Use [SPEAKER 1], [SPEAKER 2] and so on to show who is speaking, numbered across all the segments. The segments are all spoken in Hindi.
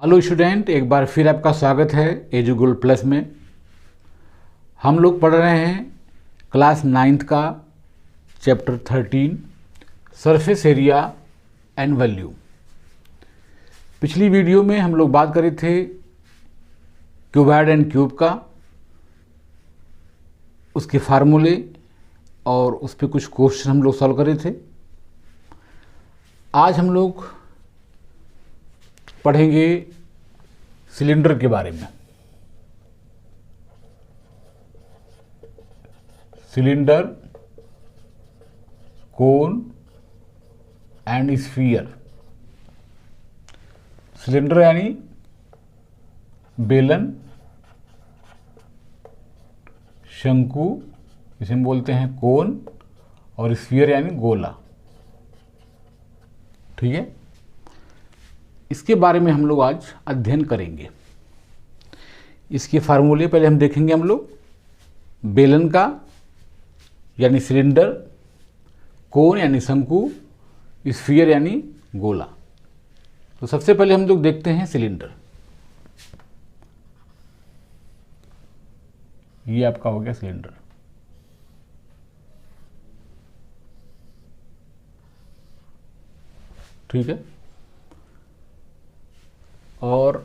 [SPEAKER 1] हेलो स्टूडेंट, एक बार फिर आपका स्वागत है एजुगोल्ड प्लस में। हम लोग पढ़ रहे हैं क्लास 9th का chapter 13 surface area and volume. पिछली वीडियो में हम लोग बात कर रहे थे क्यूबॉइड एंड क्यूब का, उसके फार्मूले और उस पर कुछ क्वेश्चन हम लोग सॉल्व कर रहे थे। आज हम लोग पढ़ेंगे सिलेंडर के बारे में। Cylinder, cone and sphere. Cylinder यानी बेलन, शंकु जिसे हम बोलते हैं कोन, और स्फीयर यानी गोला। ठीक है, इसके बारे में हम लोग आज अध्ययन करेंगे। इसके फार्मूले पहले हम देखेंगे। हम लोग बेलन का यानी सिलेंडर, कोन यानी शंकु, स्फीयर यानी गोला। तो सबसे पहले हम लोग देखते हैं सिलेंडर। ये आपका हो गया सिलेंडर। ठीक है, और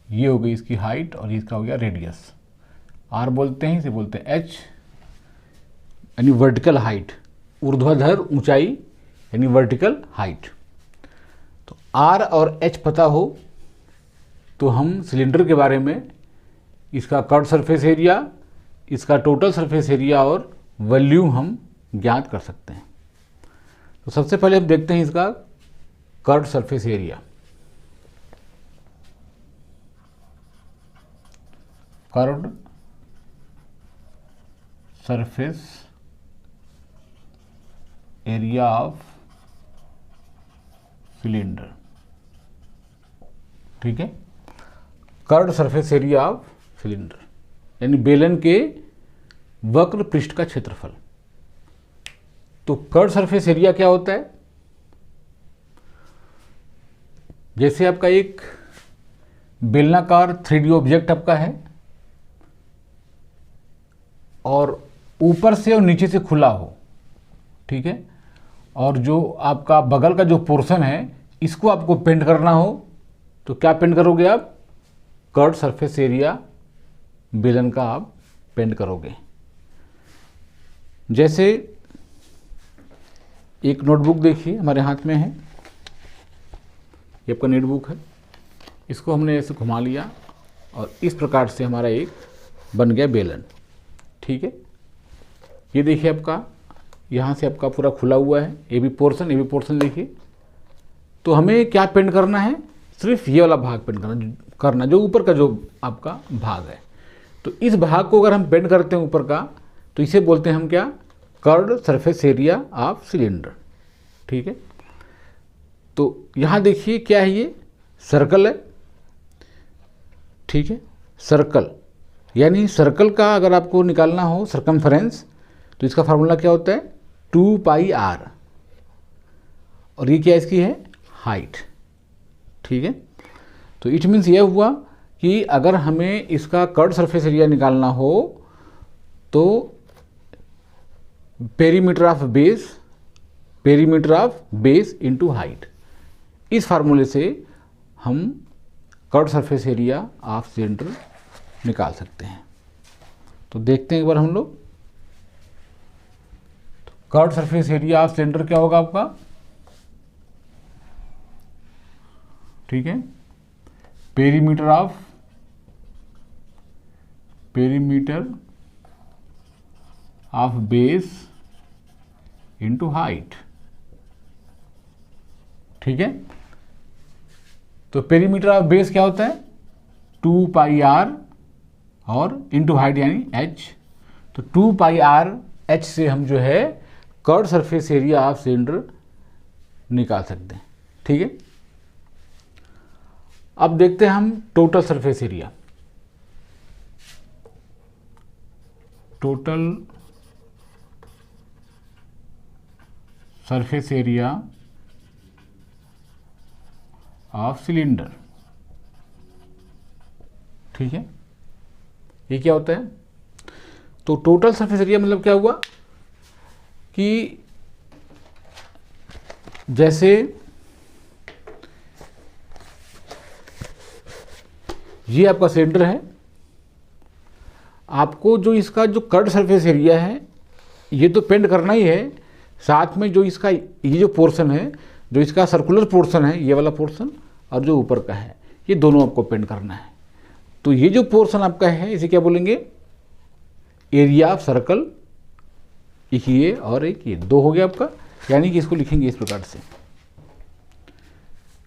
[SPEAKER 1] ये हो गई इसकी हाइट और इसका हो गया रेडियस। आर बोलते हैं, इसे बोलते हैं एच यानी वर्टिकल हाइट, ऊर्ध्वाधर ऊंचाई यानी वर्टिकल हाइट। तो आर और एच पता हो तो हम सिलेंडर के बारे में इसका कर्व सरफेस एरिया, इसका टोटल सरफेस एरिया और वॉल्यूम हम ज्ञात कर सकते हैं। तो सबसे पहले हम देखते हैं इसका curve surface area. Curved surface area of cylinder. ठीक है, curved surface area of cylinder यानी बेलन के वक्र पृष्ठ का क्षेत्रफल। तो कर्व्ड सरफेस एरिया क्या होता है? जैसे आपका एक बेलनाकार 3D ऑब्जेक्ट आपका है और ऊपर से और नीचे से खुला हो, ठीक है, और जो आपका बगल का जो पोर्शन है इसको आपको पेंट करना हो तो क्या पेंट करोगे आप? कर्व्ड सरफेस एरिया बेलन का आप पेंट करोगे। जैसे एक नोटबुक देखिए हमारे हाथ में है, ये आपका नोटबुक है, इसको हमने ऐसे घुमा लिया और इस प्रकार से हमारा एक बन गया बेलन। ठीक है, ये देखिए आपका यहाँ से आपका पूरा खुला हुआ है, ये भी पोर्शन देखिए। तो हमें क्या पेंट करना है? सिर्फ ये वाला भाग पेंट करना जो ऊपर का जो आपका भाग है। तो इस भाग को अगर हम पेंट करते हैं ऊपर का तो इसे बोलते हैं हम क्या? Curved surface area of cylinder. ठीक है, तो यहाँ देखिए क्या है, ये सर्कल है। ठीक है, सर्कल यानी सर्कल का अगर आपको निकालना हो सरकमफ्रेंस तो इसका फार्मूला क्या होता है? 2πr, और ये क्या इसकी है? हाइट। ठीक है, तो इट मीन्स यह हुआ कि अगर हमें इसका कर्व्ड सरफेस एरिया निकालना हो तो perimeter of base into height, इस फार्मूले से हम curved surface area of cylinder निकाल सकते हैं। तो देखते हैं एक बार हम लोग। Curved surface area of cylinder क्या होगा आपका? ठीक है, perimeter of base into height. ठीक है, तो पेरीमीटर ऑफ बेस क्या होता है? 2πr और इनटू हाइट यानी h। तो 2πr h से हम जो है curved surface area of cylinder निकाल सकते हैं। ठीक है, अब देखते हैं हम total surface area. Total surface area of cylinder. ठीक है, ये क्या होता है? तो टोटल सरफेस एरिया मतलब क्या हुआ कि जैसे ये आपका सिलेंडर है, आपको जो इसका जो कर्ड सरफेस एरिया है ये तो पेंट करना ही है, साथ में जो इसका ये जो पोर्शन है, जो इसका सर्कुलर पोर्शन है, ये वाला पोर्शन और जो ऊपर का है, ये दोनों आपको पेंट करना है। तो ये जो पोर्शन आपका है इसे क्या बोलेंगे? Area of circle. एक ये और एक ये, दो हो गया आपका, यानी कि इसको लिखेंगे इस प्रकार से,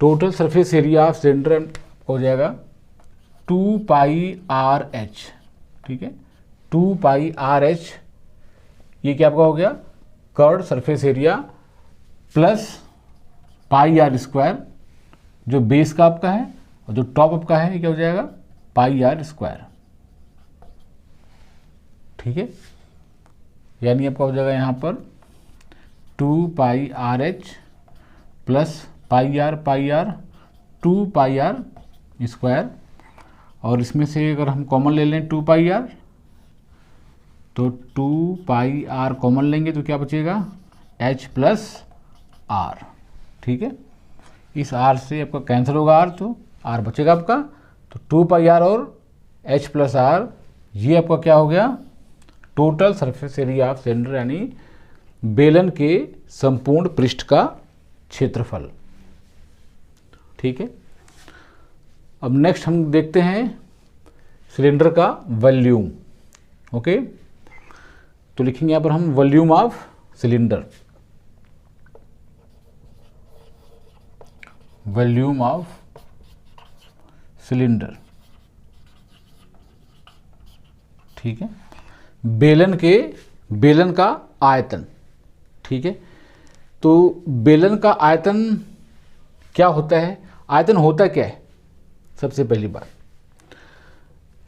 [SPEAKER 1] total surface area of cylinder हो जाएगा 2 पाई आर एच। ठीक है, 2 पाई आर एच, ये क्या आपका हो गया? Curved surface area plus pi r square, जो बेस का आपका है और जो टॉप आपका है, ये क्या हो जाएगा? Pi r square. ठीक है, यानी आपका हो जाएगा यहाँ पर 2 pi r h plus pi r 2 pi r square, और इसमें से अगर हम कॉमन ले लें 2 पाई आर, तो 2 पाई आर कॉमन लेंगे तो क्या बचेगा? H plus r. ठीक है, इस आर से आपका कैंसिल होगा आर, तो आर बचेगा आपका, तो 2 पाई आर और एच प्लस आर, ये आपका क्या हो गया? Total surface area of cylinder, यानी बेलन के संपूर्ण पृष्ठ का क्षेत्रफल। ठीक है, अब नेक्स्ट हम देखते हैं सिलेंडर का वॉल्यूम। ओके, तो लिखेंगे यहाँ पर हम volume of cylinder, volume of cylinder. ठीक है, बेलन का आयतन। ठीक है, तो बेलन का आयतन क्या होता है? आयतन होता क्या है सबसे पहली बात?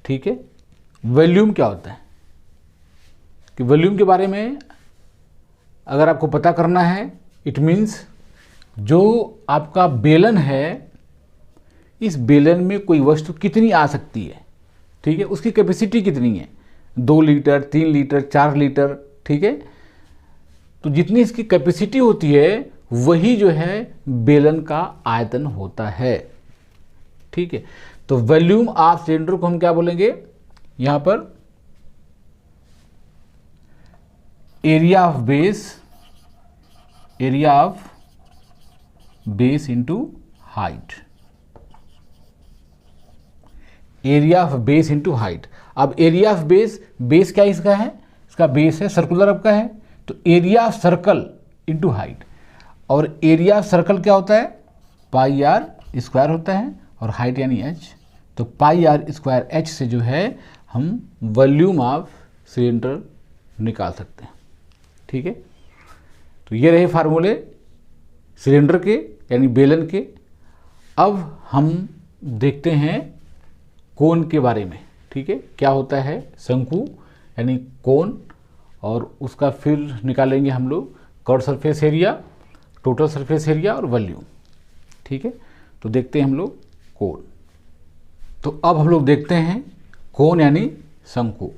[SPEAKER 1] ठीक है, वॉल्यूम क्या होता है? कि वॉल्यूम के बारे में अगर आपको पता करना है, इट मीन्स जो आपका बेलन है, इस बेलन में कोई वस्तु कितनी आ सकती है। ठीक है, उसकी कैपेसिटी कितनी है? 2 लीटर, 3 लीटर, 4 लीटर। ठीक है, तो जितनी इसकी कैपेसिटी होती है वही जो है बेलन का आयतन होता है। ठीक है, तो वॉल्यूम ऑफ सिलेंडर को हम क्या बोलेंगे यहां पर? Area of base into height. Area of base into height. अब एरिया ऑफ बेस क्या इसका है? इसका बेस है सर्कुलर आपका है, तो area of circle into height. और एरिया ऑफ सर्कल क्या होता है? पाई आर स्क्वायर होता है, और हाइट यानी एच, तो पाई आर स्क्वायर एच से जो है हम वॉल्यूम ऑफ सिलेंडर निकाल सकते हैं। ठीक है, तो ये रहे फार्मूले सिलेंडर के यानी बेलन के। अब हम देखते हैं कोन के बारे में। ठीक है, क्या होता है शंकु यानी कोन, और उसका फिर निकालेंगे हम लोग curve surface area, total surface area और वॉल्यूम। ठीक है, तो देखते हैं हम लोग कोन। तो अब हम लोग देखते हैं कोन यानी शंकु।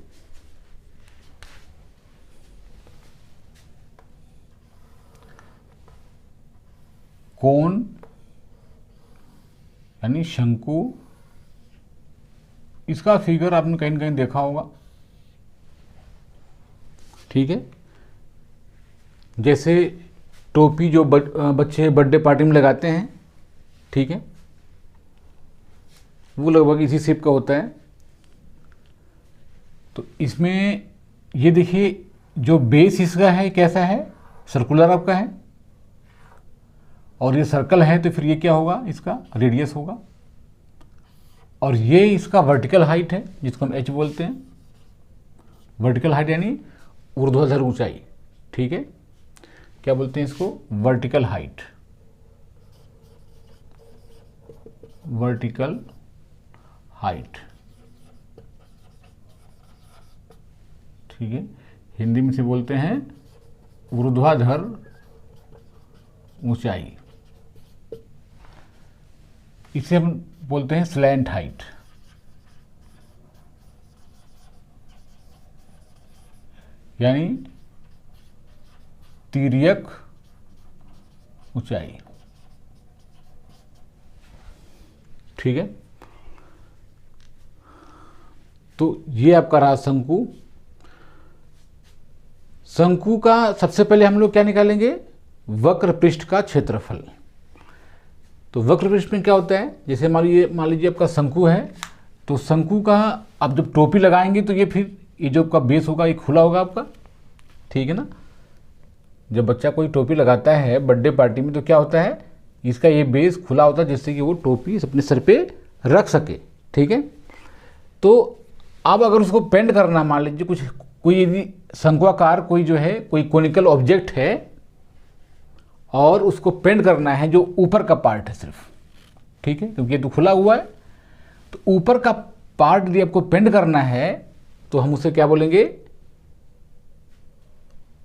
[SPEAKER 1] कोन यानी शंकु, इसका फिगर आपने कहीं न कहीं देखा होगा। ठीक है, जैसे टोपी जो बच्चे बर्थडे पार्टी में लगाते हैं, ठीक है, वो लगभग इसी शेप का होता है। तो इसमें ये देखिए जो बेस इसका है कैसा है? सर्कुलर आपका है, और ये सर्कल है तो फिर ये क्या होगा? इसका रेडियस होगा। और ये इसका वर्टिकल हाइट है जिसको हम एच बोलते हैं। वर्टिकल हाइट यानी ऊर्ध्वाधर ऊंचाई। ठीक है, क्या बोलते हैं इसको? Vertical height. Vertical height. ठीक है, हिंदी में से बोलते हैं ऊर्ध्वाधर ऊंचाई। इसे हम बोलते हैं स्लैंट हाइट, यानी तिर्यक ऊंचाई। ठीक है, तो ये आपका रहा शंकु। शंकु का सबसे पहले हम लोग क्या निकालेंगे, वक्र पृष्ठ का क्षेत्रफल। तो वक्र पृष्ठ में क्या होता है, जैसे मान लीजिए आपका शंकु है, तो शंकु का आप जब टोपी लगाएंगे तो ये फिर ये जो आपका बेस होगा ये खुला होगा आपका, ठीक है ना। जब बच्चा कोई टोपी लगाता है बर्थडे पार्टी में तो क्या होता है, इसका ये बेस खुला होता है जिससे कि वो टोपी अपने सर पे रख सके। ठीक है, तो अब अगर उसको पेंट करना, मान लीजिए कोई यदि शंक्वाकार कोई जो है कोई कोनिकल ऑब्जेक्ट है और उसको पेंट करना है जो ऊपर का पार्ट है सिर्फ, ठीक है, क्योंकि ये तो खुला हुआ है, तो ऊपर का पार्ट यदि आपको पेंट करना है तो हम उसे क्या बोलेंगे,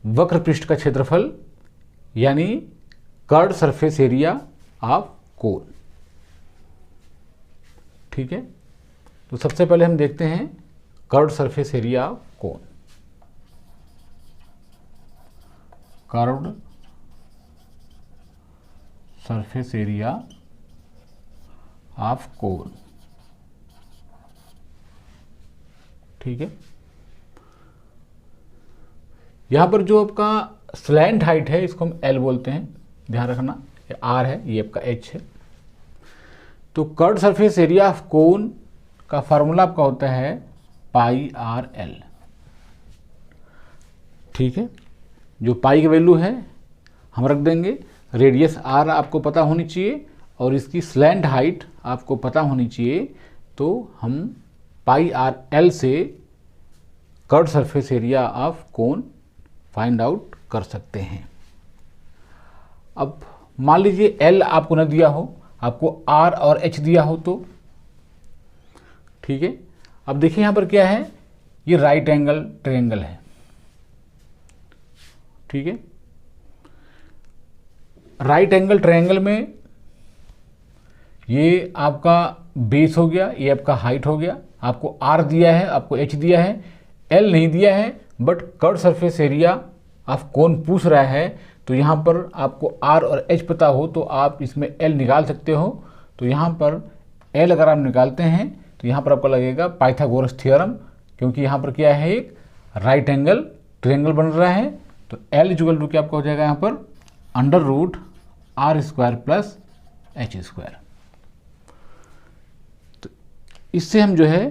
[SPEAKER 1] वक्र पृष्ठ का क्षेत्रफल, यानी कर्व्ड सरफेस एरिया ऑफ कोन। ठीक है, तो सबसे पहले हम देखते हैं curved surface area of cone. Curved surface area of कोन। ठीक है, यहां पर जो आपका स्लैंट हाइट है इसको हम L बोलते हैं, ध्यान रखना, ये R है, ये आपका H है। तो कर्व्ड सरफेस एरिया ऑफ कोन का फार्मूला आपका होता है पाई आर एल। ठीक है, जो पाई की वैल्यू है हम रख देंगे, रेडियस R आपको पता होनी चाहिए और इसकी स्लैंट हाइट आपको पता होनी चाहिए, तो हम पाई आर एल से curved surface area of cone find out कर सकते हैं। अब मान लीजिए L आपको न दिया हो, आपको R और H दिया हो तो ठीक है। अब देखिए यहाँ पर क्या है, ये राइट एंगल ट्रायंगल है। ठीक है, राइट एंगल ट्रायंगल में ये आपका बेस हो गया, ये आपका हाइट हो गया, आपको R दिया है, आपको H दिया है, L नहीं दिया है, but curved surface area of कोन पूछ रहा है, तो यहाँ पर आपको R और H पता हो तो आप इसमें L निकाल सकते हो। तो यहाँ पर L अगर आप निकालते हैं तो यहाँ पर आपको लगेगा पाइथागोरस थ्योरम, क्योंकि यहाँ पर क्या है, एक राइट एंगल ट्रायंगल बन रहा है। तो L इक्वल टू क्या आपका हो जाएगा यहाँ पर √R² प्लस H²। तो इससे हम जो है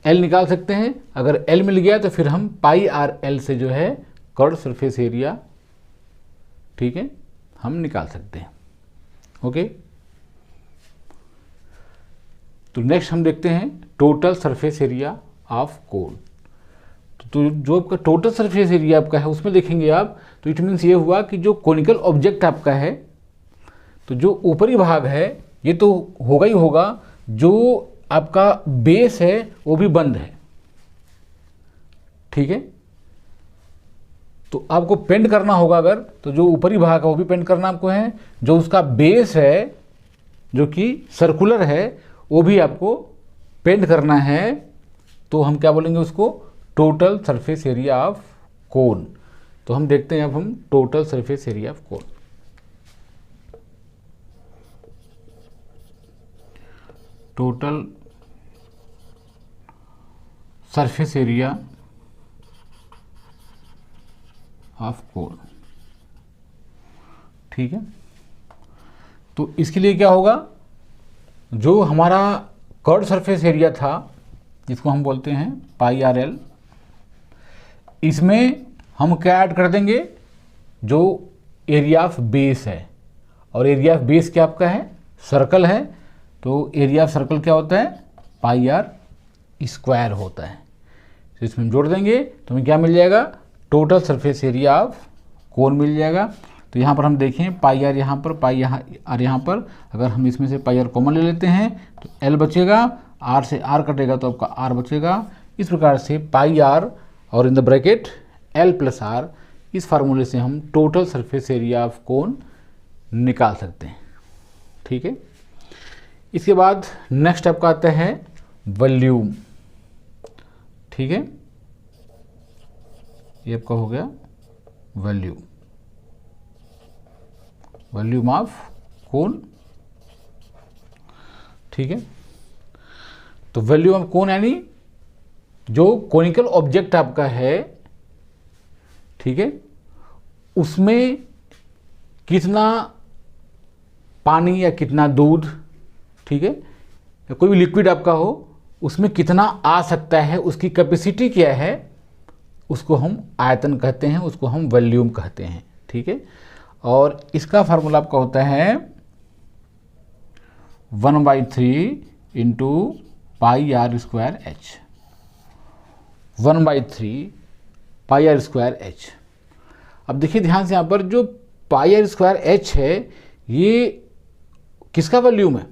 [SPEAKER 1] L निकाल सकते हैं। अगर L मिल गया तो फिर हम पाई आर एल से जो है कर्व्ड सरफेस एरिया, ठीक है, हम निकाल सकते हैं। ओके, तो नेक्स्ट हम देखते हैं टोटल सरफेस एरिया ऑफ कोन। तो जो आपका टोटल सरफेस एरिया आपका है उसमें देखेंगे आप, तो इट मीन्स ये हुआ कि जो कोनिकल ऑब्जेक्ट आपका है, तो जो ऊपरी भाग है ये तो होगा ही होगा, जो आपका बेस है वो भी बंद है। ठीक है, तो आपको पेंट करना होगा अगर, तो जो ऊपरी भाग है वो भी पेंट करना आपको है, जो उसका बेस है जो कि सर्कुलर है वो भी आपको पेंट करना है। तो हम क्या बोलेंगे उसको, टोटल सरफेस एरिया ऑफ कोन। तो हम देखते हैं अब हम total surface area of cone. Total surface area of कोन। ठीक है, तो इसके लिए क्या होगा, जो हमारा कर्व्ड सरफेस एरिया था जिसको हम बोलते हैं पाई आर एल, इसमें हम क्या ऐड कर देंगे, जो एरिया ऑफ बेस है, और एरिया ऑफ बेस क्या आपका है, सर्कल है, तो एरिया ऑफ सर्कल क्या होता है, पाई आर स्क्वायर होता है। तो इसमें हम जोड़ देंगे तो हमें क्या मिल जाएगा, total surface area of cone मिल जाएगा। तो यहाँ पर हम देखें पाई आर यहाँ पर, पाई आर यहाँ पर, अगर हम इसमें से पाई आर कॉमन ले लेते हैं तो L बचेगा, R से R कटेगा तो आपका R बचेगा। इस प्रकार से पाई आर और in the bracket L plus R, इस फार्मूले से हम टोटल सरफेस एरिया ऑफ कोन निकाल सकते हैं। ठीक है, इसके बाद नेक्स्ट आपका आता है वॉल्यूम। ठीक है, ये आपका हो गया वॉल्यूम, वॉल्यूम ऑफ कोन। ठीक है, तो वॉल्यूम ऑफ कोन यानी जो कोनिकल ऑब्जेक्ट आपका है, ठीक है, उसमें कितना पानी या कितना दूध, ठीक है, या कोई भी लिक्विड आपका हो, उसमें कितना आ सकता है, उसकी कैपेसिटी क्या है, उसको हम आयतन कहते हैं, उसको हम वॉल्यूम कहते हैं। ठीक है, और इसका फार्मूला आपका होता है 1/3 into pi r square h, 1/3 pi r square h. अब देखिए ध्यान से, यहाँ पर जो पाई आर स्क्वायर एच है, ये किसका वॉल्यूम है?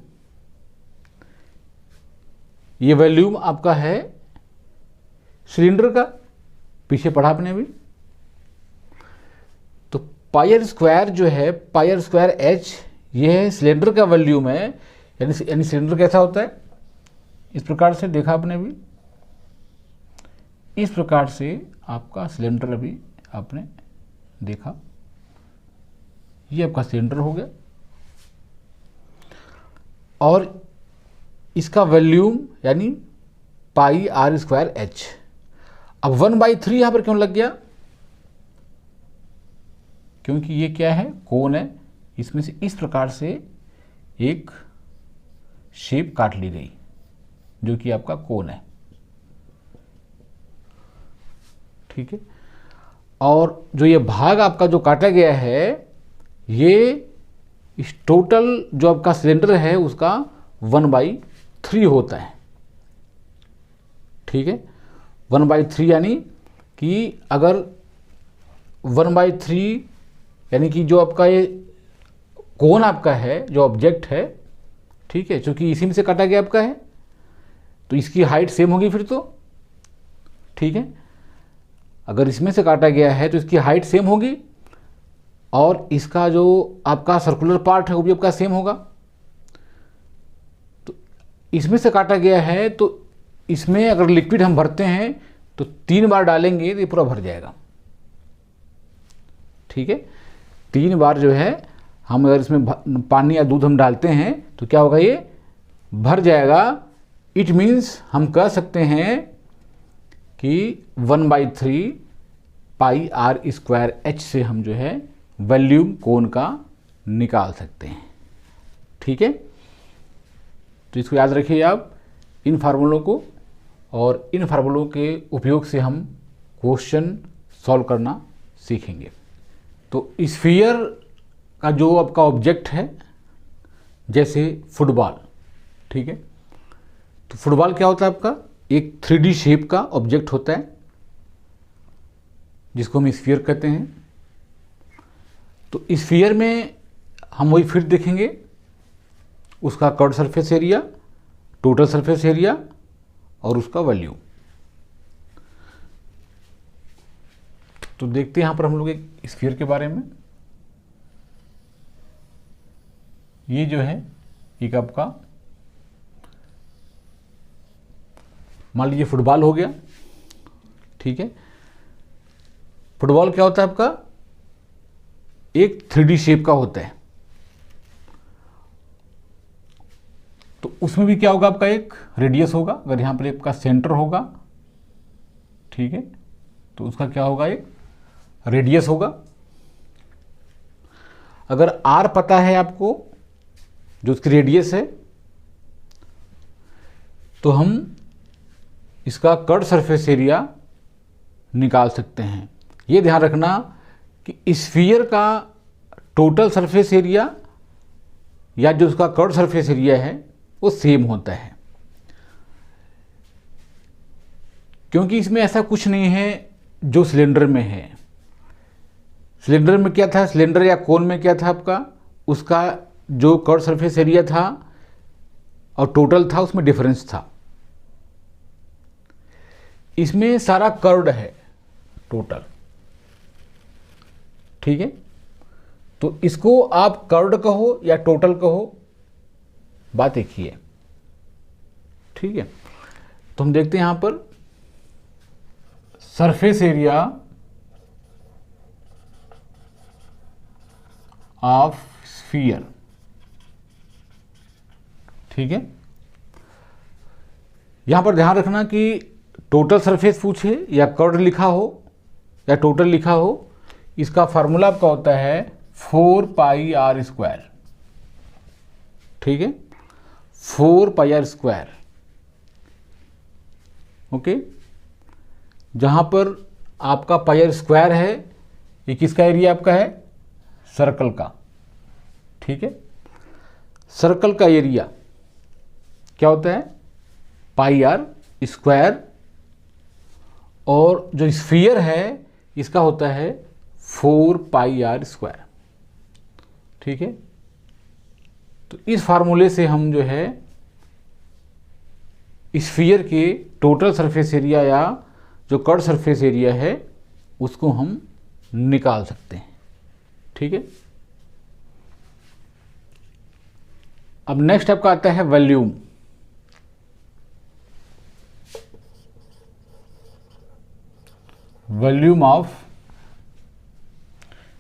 [SPEAKER 1] ये वॉल्यूम आपका है सिलेंडर का, पीछे पढ़ा आपने भी। तो पाई आर स्क्वायर जो है, पाई आर स्क्वायर एच, ये है सिलेंडर का वॉल्यूम है। यानी सिलेंडर कैसा होता है, इस प्रकार से देखा आपने भी, इस प्रकार से आपका सिलेंडर अभी आपने देखा, ये आपका सिलेंडर हो गया, और इसका वॉल्यूम यानी पाई आर स्क्वायर एच। अब 1/3 यहां पर क्यों लग गया? क्योंकि ये क्या है, कोन है, इसमें से इस प्रकार से एक शेप काट ली गई जो कि आपका कोन है। ठीक है, और जो ये भाग आपका जो काटा गया है, ये इस टोटल जो आपका सिलेंडर है उसका 1/3 होता है। ठीक है, 1/3 यानी कि अगर 1/3 यानी कि जो आपका ये कोन आपका है, जो ऑब्जेक्ट है, ठीक है, क्योंकि इसी में से काटा गया आपका है, तो इसकी हाइट सेम होगी फिर तो। ठीक है, अगर इसमें से काटा गया है तो इसकी हाइट सेम होगी, और इसका जो आपका सर्कुलर पार्ट है वो भी आपका सेम होगा। तो इसमें से काटा गया है, तो इसमें अगर लिक्विड हम भरते हैं तो 3 बार डालेंगे तो ये पूरा भर जाएगा। ठीक है, 3 बार जो है हम अगर इसमें पानी या दूध हम डालते हैं तो क्या होगा, ये भर जाएगा। इट मीन्स हम कह सकते हैं कि 1/3 पाई आर स्क्वायर एच से हम जो है वॉल्यूम कोन का निकाल सकते हैं। ठीक है, तो इसको याद रखिए आप, इन फार्मूलों को, और इन फार्मूलों के उपयोग से हम क्वेश्चन सॉल्व करना सीखेंगे। तो स्फीयर का जो आपका ऑब्जेक्ट है, जैसे फुटबॉल, ठीक है, तो फुटबॉल क्या होता है आपका, एक 3D शेप का ऑब्जेक्ट होता है जिसको हम स्फीयर कहते हैं। तो स्फीयर में हम वही फिर देखेंगे, उसका curve surface area, total surface area और उसका वॉल्यूम। तो देखते हैं यहाँ पर हम लोग एक स्फीयर के बारे में। ये जो है एक आपका, मान लीजिए फुटबॉल हो गया। ठीक है, फुटबॉल क्या होता है आपका, एक 3D शेप का होता है। तो उसमें भी क्या होगा, आपका एक रेडियस होगा। अगर यहाँ पर आपका सेंटर होगा, ठीक है, तो उसका क्या होगा, एक रेडियस होगा। अगर आर पता है आपको, जो उसकी रेडियस है, तो हम इसका कर्व सरफेस एरिया निकाल सकते हैं। ये ध्यान रखना कि स्फीयर का टोटल सरफेस एरिया या जो उसका कर्व सरफेस एरिया है वो सेम होता है, क्योंकि इसमें ऐसा कुछ नहीं है जो सिलेंडर में है। सिलेंडर में क्या था, सिलेंडर या कोन में क्या था आपका, उसका जो कर्व सरफेस एरिया था और टोटल था, उसमें डिफरेंस था। इसमें सारा कर्व्ड है टोटल। ठीक है, तो इसको आप कर्व्ड कहो या टोटल कहो, बात एक ही है। ठीक है, तो हम देखते हैं यहां पर सरफेस एरिया ऑफ स्फीयर। ठीक है, यहां पर ध्यान रखना कि टोटल सरफेस पूछे या कर्व लिखा हो या टोटल लिखा हो, इसका फार्मूला आपका होता है 4πr²। ठीक है, 4πr²। ओके, जहां पर आपका πr² है, ये किसका एरिया आपका है? सर्कल का। ठीक है, सर्कल का एरिया क्या होता है? πr², और जो स्फीयर है इसका होता है 4πr²। ठीक है, तो इस फार्मूले से हम जो है स्फीयर के टोटल सरफेस एरिया या जो कर्व सरफेस एरिया है उसको हम निकाल सकते हैं। ठीक है, अब नेक्स्ट आपका आता है वॉल्यूम। Volume of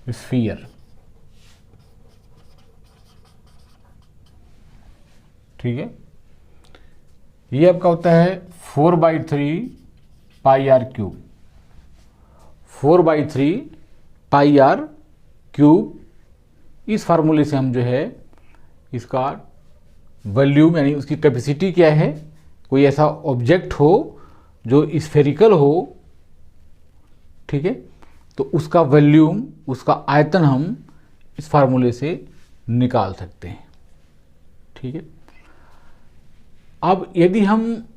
[SPEAKER 1] sphere. ठीक है, ये आपका होता है 4/3πr³। 4/3πr³। इस फार्मूले से हम जो है इसका वॉल्यूम यानी उसकी कैपेसिटी क्या है, कोई ऐसा ऑब्जेक्ट हो जो स्फेरिकल हो, ठीक है, तो उसका वॉल्यूम, उसका आयतन हम इस फार्मूले से निकाल सकते हैं। ठीक है, अब यदि हम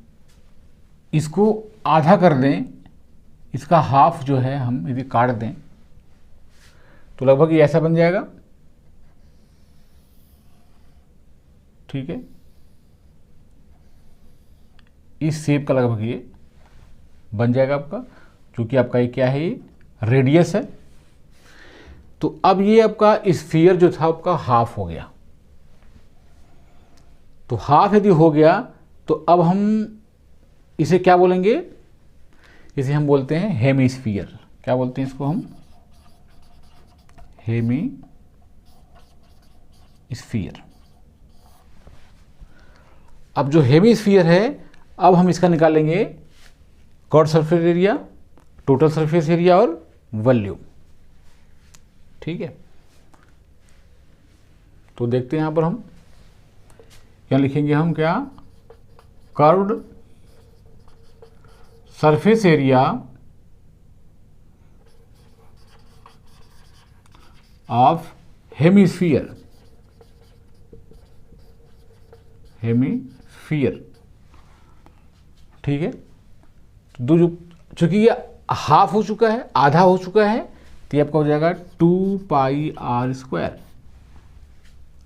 [SPEAKER 1] इसको आधा कर दें, इसका हाफ जो है हम यदि काट दें तो लगभग ये ऐसा बन जाएगा। ठीक है, इस शेप का लगभग ये बन जाएगा आपका, क्योंकि आपका ये क्या है, ये रेडियस है। तो अब ये आपका स्फीयर जो था आपका हाफ हो गया। तो हाफ यदि हो गया तो अब हम इसे क्या बोलेंगे? इसे हम बोलते हैं हेमीस्फीयर। क्या बोलते हैं इसको हम? हेमीस्फीयर। अब जो हेमीस्फीयर है, अब हम इसका निकालेंगे curve surface area, total surface area और वॉल्यूम। ठीक है, तो देखते हैं यहां पर हम क्या लिखेंगे। हम क्या? Curved surface area of hemisphere. Hemisphere. ठीक है, तो चूंकि ये हाफ हो चुका है, आधा हो चुका है, तो ये आपका हो जाएगा 2πr²।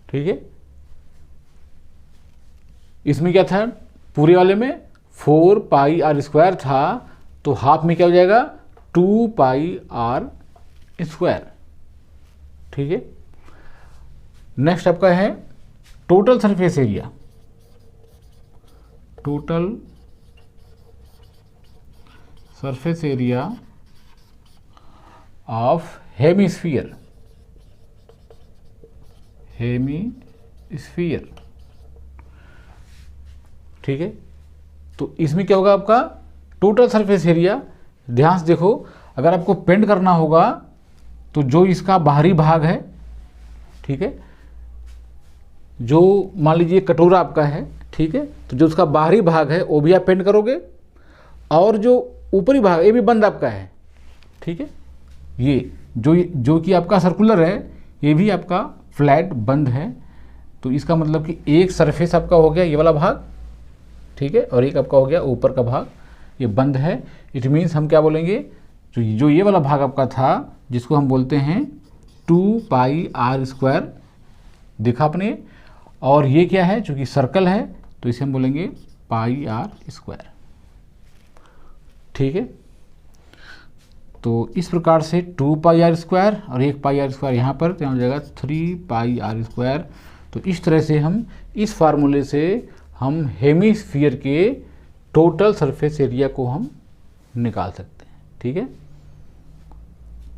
[SPEAKER 1] ठीक है, इसमें क्या था? पूरे वाले में 4πr² था, तो हाफ में क्या हो जाएगा? 2πr²। ठीक है, नेक्स्ट आपका है total surface area. Total surface area of hemisphere. Hemisphere. ठीक है, तो इसमें क्या होगा आपका? Total surface area. ध्यान से देखो, अगर आपको पेंट करना होगा तो जो इसका बाहरी भाग है, ठीक है, जो मान लीजिए कटोरा आपका है, ठीक है, तो जो उसका बाहरी भाग है वो भी आप पेंट करोगे, और जो ऊपरी भाग ये भी बंद आपका है। ठीक है, ये जो कि आपका सर्कुलर है, ये भी आपका फ्लैट बंद है। तो इसका मतलब कि एक सरफेस आपका हो गया ये वाला भाग, ठीक है, और एक आपका हो गया ऊपर का भाग, ये बंद है। इट मीन्स हम क्या बोलेंगे? जो ये वाला भाग आपका था, जिसको हम बोलते हैं 2πr², देखा आपने, और ये क्या है? चूंकि सर्कल है तो इसे हम बोलेंगे πr²। ठीक है, तो इस प्रकार से 2πr² और 1πr² यहाँ पर, तो हो जाएगा 3πr²। तो इस तरह से हम इस फार्मूले से हम हेमिस्फीयर के टोटल सरफेस एरिया को हम निकाल सकते हैं। ठीक है,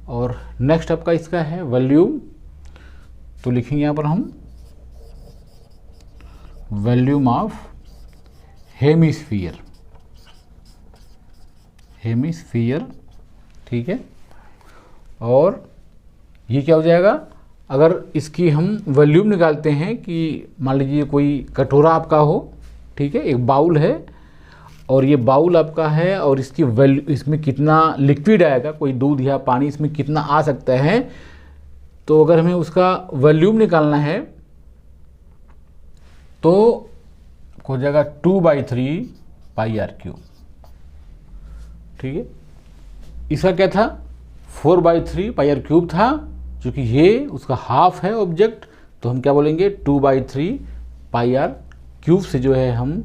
[SPEAKER 1] और नेक्स्ट आपका इसका है वॉल्यूम। तो लिखेंगे यहाँ पर हम वॉल्यूम ऑफ हेमिस्फीयर, हेमिस्फीयर। ठीक है, और ये क्या हो जाएगा, अगर इसकी हम वॉल्यूम निकालते हैं कि मान लीजिए कोई कटोरा आपका हो, ठीक है, एक बाउल है और ये बाउल आपका है और इसकी वैल्यू, इसमें कितना लिक्विड आएगा, कोई दूध या पानी इसमें कितना आ सकता है, तो अगर हमें उसका वॉल्यूम निकालना है तो हो जाएगा 2/3 πr³। ठीक है, इसका क्या था 4/3 πr³ था, क्योंकि ये उसका हाफ है ऑब्जेक्ट, तो हम क्या बोलेंगे 2/3 πr³ से जो है हम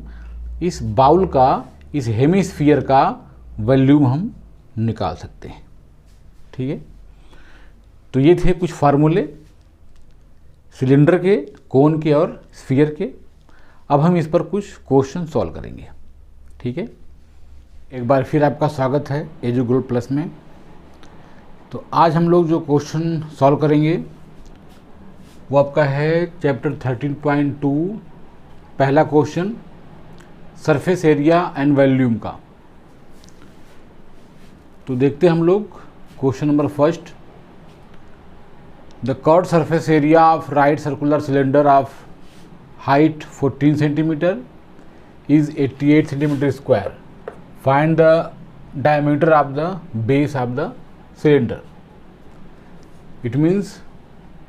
[SPEAKER 1] इस बाउल का, इस हेमिस्फीयर का वॉल्यूम हम निकाल सकते हैं। ठीक है, तो ये थे कुछ फार्मूले सिलेंडर के, कोन के और स्फीयर के। अब हम इस पर कुछ क्वेश्चन सॉल्व करेंगे। ठीक है, एक बार फिर आपका स्वागत है एजू ग्रुप प्लस में। तो आज हम लोग जो क्वेश्चन सॉल्व करेंगे वो आपका है चैप्टर 13.2 पहला question, surface area and volume का। तो देखते हैं हम लोग question number first. The curved surface area of right circular cylinder of height 14 centimeter is 88 centimeter square. Find the diameter of the base of the cylinder. It means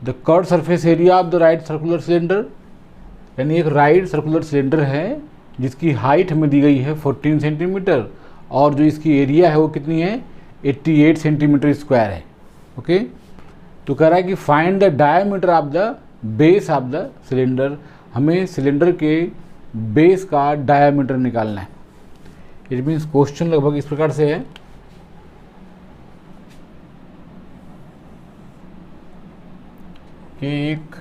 [SPEAKER 1] the curved surface area of the right circular cylinder, यानी एक राइट सर्कुलर सिलेंडर है जिसकी हाइट हमें दी गई है 14 सेंटीमीटर और जो इसकी एरिया है वो कितनी है 88 सेंटीमीटर स्क्वायर है। ओके, तो कह रहा है कि find the diameter of the base of the cylinder, हमें सिलेंडर के बेस का डायामीटर निकालना है। इट मीन्स क्वेश्चन लगभग इस प्रकार से है कि एक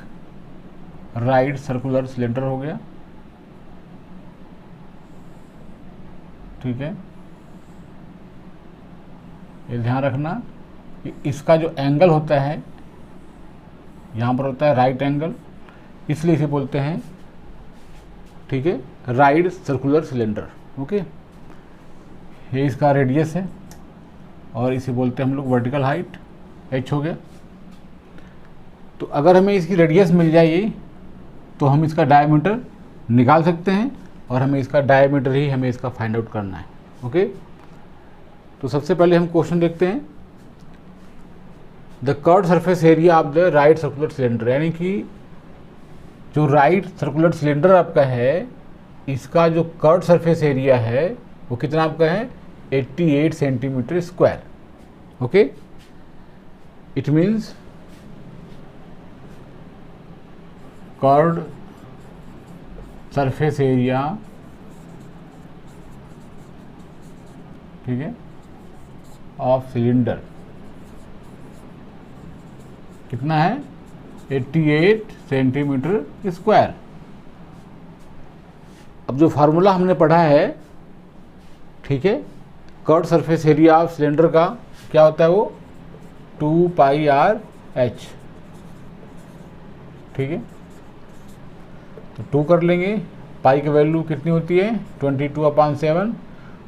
[SPEAKER 1] राइट सर्कुलर सिलेंडर हो गया, ठीक है, ये ध्यान रखना कि इसका जो एंगल होता है यहाँ पर होता है राइट एंगल, इसलिए इसे बोलते हैं, ठीक है, राइट सर्कुलर सिलेंडर। ओके, ये इसका रेडियस है और इसे बोलते हैं हम लोग वर्टिकल हाइट, h हो गया। तो अगर हमें इसकी रेडियस मिल जाए तो हम इसका डायमीटर निकाल सकते हैं और हमें इसका डायमीटर ही हमें इसका फाइंड आउट करना है। ओके, तो सबसे पहले हम क्वेश्चन देखते हैं। The curved surface area of the right circular cylinder, यानी कि जो राइट सर्कुलर सिलेंडर आपका है इसका जो कर्व्ड सरफेस एरिया है वो कितना आपका है 88 centimetre square. Okay, it means curved surface area, ठीक है, ऑफ सिलेंडर कितना है 88 सेंटीमीटर स्क्वायर। अब जो फार्मूला हमने पढ़ा है, ठीक है, curved surface area of cylinder का क्या होता है वो 2πr/h। ठीक है, तो 2 कर लेंगे, पाई की वैल्यू कितनी होती है 22/7,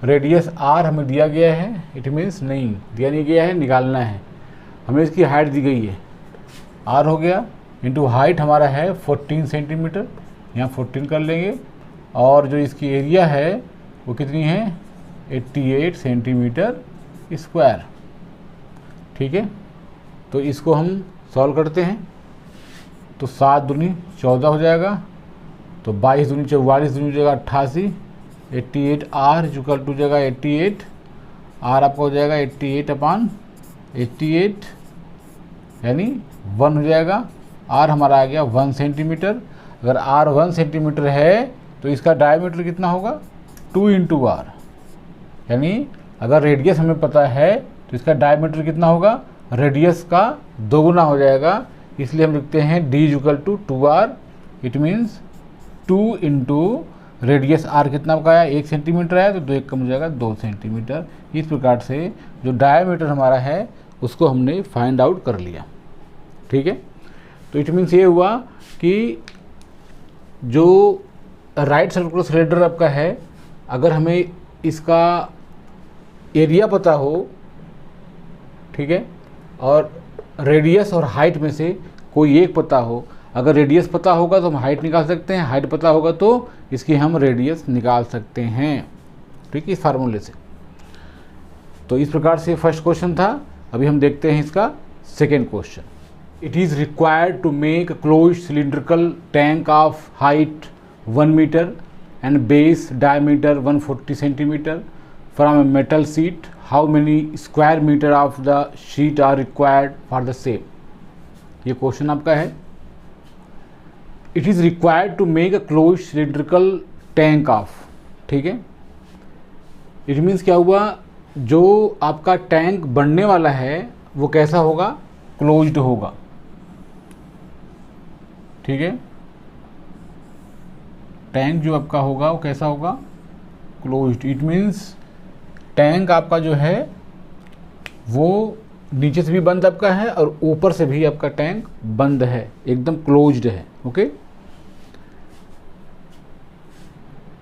[SPEAKER 1] रेडियस r हमें दिया गया है, इट मीन्स नहीं दिया नहीं गया है, निकालना है, हमें इसकी हाइट दी गई है r हो गया, इंटू हाइट हमारा है 14 सेंटीमीटर, यहाँ 14 कर लेंगे, और जो इसकी एरिया है वो कितनी है 88 सेंटीमीटर स्क्वायर। ठीक है, तो इसको हम सॉल्व करते हैं। तो 7 दूनी 14 हो जाएगा, तो 22 दूनी 44 दूनी हो जाएगा 88, 88r इक्वल टू जाएगा 88, r आपका हो जाएगा 88/88, यानी 1 हो जाएगा। r हमारा आ गया 1 सेंटीमीटर। अगर r 1 सेंटीमीटर है तो इसका डायमीटर कितना होगा 2 × r, यानी अगर रेडियस हमें पता है तो इसका डायमीटर कितना होगा, रेडियस का दोगुना हो जाएगा, इसलिए हम लिखते हैं d = 2r it means 2 into radius r कितना का है 1 सेंटीमीटर है, तो 2 1 कम हो जाएगा 2 सेंटीमीटर। इस प्रकार से जो डायमीटर हमारा है उसको हमने फाइंड आउट कर लिया। ठीक है, तो इट मीन्स ये हुआ कि जो राइट सर्कुलर सिलेंडर आपका है, अगर हमें इसका एरिया पता हो, ठीक है, और रेडियस और हाइट में से कोई एक पता हो, अगर रेडियस पता होगा तो हम हाइट निकाल सकते हैं, हाइट पता होगा तो इसकी हम रेडियस निकाल सकते हैं। ठीक है, इस फार्मूले से। तो इस प्रकार से फर्स्ट क्वेश्चन था। अभी हम देखते हैं इसका second question. It is required to make closed cylindrical tank of height 1 metre and base diameter 140 centimetre from a metal sheet. How many square metre of the sheet are required for the same. ये क्वेश्चन आपका है। It is required to make a closed cylindrical tank of, ठीक है, इट मीन्स क्या हुआ, जो आपका टैंक बनने वाला है वो कैसा होगा, क्लोज्ड होगा। ठीक है, टैंक जो आपका होगा वो कैसा होगा, क्लोज्ड। इट मीन्स टैंक आपका जो है वो नीचे से भी बंद आपका है और ऊपर से भी आपका टैंक बंद है, एकदम क्लोज्ड है। ओके,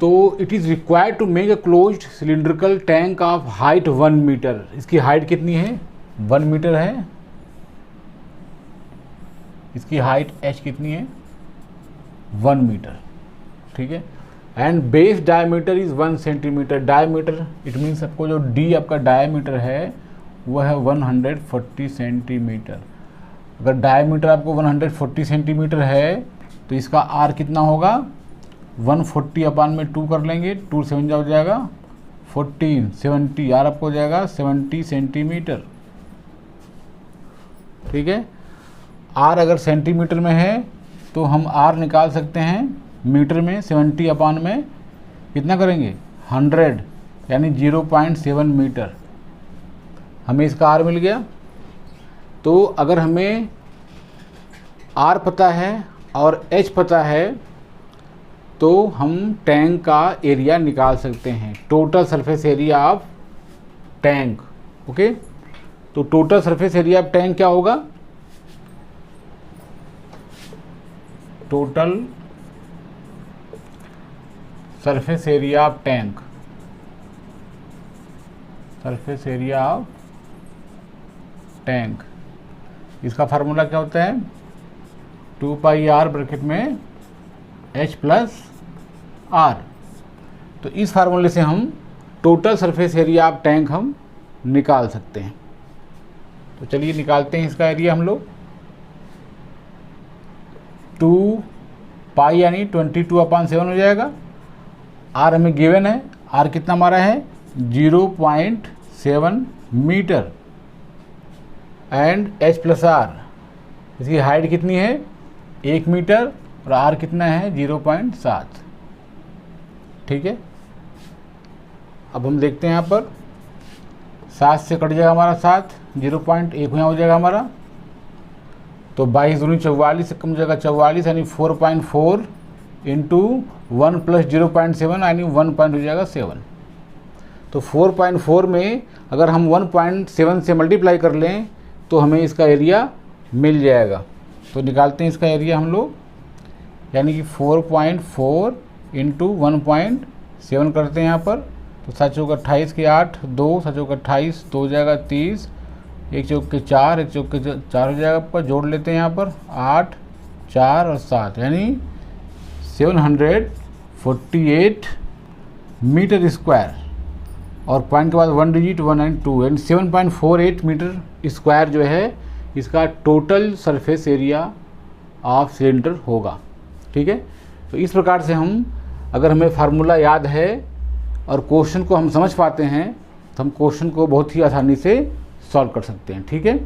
[SPEAKER 1] तो it is required to make a closed cylindrical tank of height 1 metre. इसकी हाइट कितनी है, 1 मीटर है। इसकी हाइट h कितनी है, 1 मीटर। ठीक है, and base diameter is 1 centimetre. Diameter it means आपको जो d आपका डायमीटर है वह है 140 सेंटीमीटर। अगर डायमीटर आपको 140 सेंटीमीटर है तो इसका r कितना होगा, 140 अपान में 2 कर लेंगे, 2 से हो जाएगा 14, 70, r आपको हो जाएगा 70 सेंटीमीटर। ठीक है, r अगर सेंटीमीटर में है तो हम r निकाल सकते हैं मीटर में। 70 अपान में कितना करेंगे, 100, यानी 0.7 मीटर। हमें इसका r मिल गया। तो अगर हमें r पता है और h पता है तो हम टैंक का एरिया निकाल सकते हैं, total surface area of tank. Okay, तो total surface area of tank क्या होगा, total surface area of tank, surface area of tank, इसका फार्मूला क्या होता है, 2 पाई r ब्रैकेट में h प्लस r। तो इस फार्मूले से हम total surface area of tank हम निकाल सकते हैं। तो चलिए निकालते हैं इसका एरिया हम लोग। 2 पाई यानी 22/7 हो जाएगा। r हमें गिवन है, r कितना हमारा है 0.7 metre and h plus r, इसकी हाइट कितनी है 1 मीटर और r कितना है 0.7। ठीक है, अब हम देखते हैं यहाँ पर 7 से कट जाएगा हमारा 7, 0.1 यहाँ हो जाएगा हमारा। तो 22 दूनी 44 से कम हो जाएगा 44, यानी 4.4 इंटू 1 प्लस 0.7 यानी 1 पॉइंट हो जाएगा 7। तो 4.4 में अगर हम 1.7 से मल्टीप्लाई कर लें तो हमें इसका एरिया मिल जाएगा। तो निकालते हैं इसका एरिया हम लोग, यानी कि 4.4 इंटू 1.7 करते हैं यहाँ पर। तो 7 चौक 28 के 8, 2 7 चौक 28, 2 हो जाएगा 30, 1 चौक के 4, 1 चौक के 4 हो जाएगा आपका। जोड़ लेते हैं यहाँ पर 8, 4 और 7, यानी 748 मीटर स्क्वायर। और पॉइंट के बाद 1 डिजिट 1 एंड 2, यानी 7.48 मीटर स्क्वायर जो है इसका total surface area of cylinder होगा। ठीक है, तो इस प्रकार से हम, अगर हमें फार्मूला याद है और क्वेश्चन को हम समझ पाते हैं तो हम क्वेश्चन को बहुत ही आसानी से सॉल्व कर सकते हैं। ठीक है,